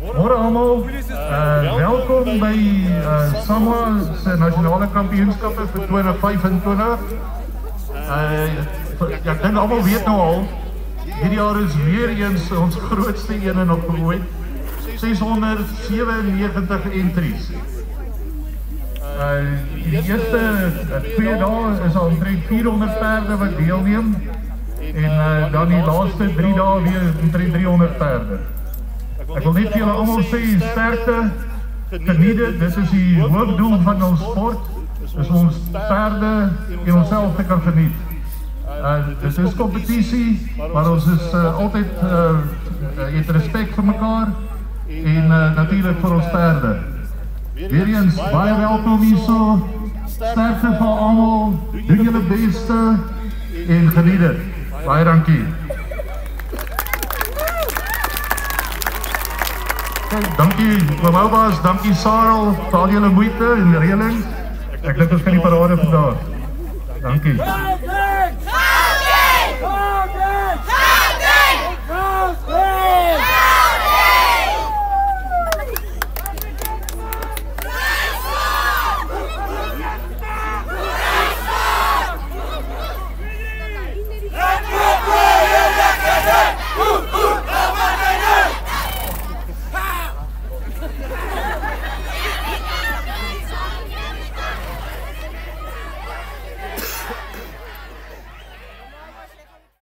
Môre almal, welkom by Samoa se nasionale kampioenskappe vir 2025. Ek dink almal weet nou al, hierdie jaar is weer eens ons grootste een en op ooit. 697 entries. Die eerste 2 dae is al omtrent 400 perde wat deelneem en dan die laaste 3 dae weer omtrent 300 perde. Ek wil net vir julle almal sê, sterkte, geniet dit, dit is die hoofdoel van ons sport, is ons perde en onsself te kan geniet. Dit is competisie, maar ons is altyd het respect vir mekaar en natuurlijk vir ons perde. Weer eens, baie welkom hierso, sterkte vir almal, doen julle beste en geniet dit. Baie dankie. Dankie Mamabaas, dankie Sarel vir al julle moeite en reëling. Ek dink ons kan die parade vandag. Dankie.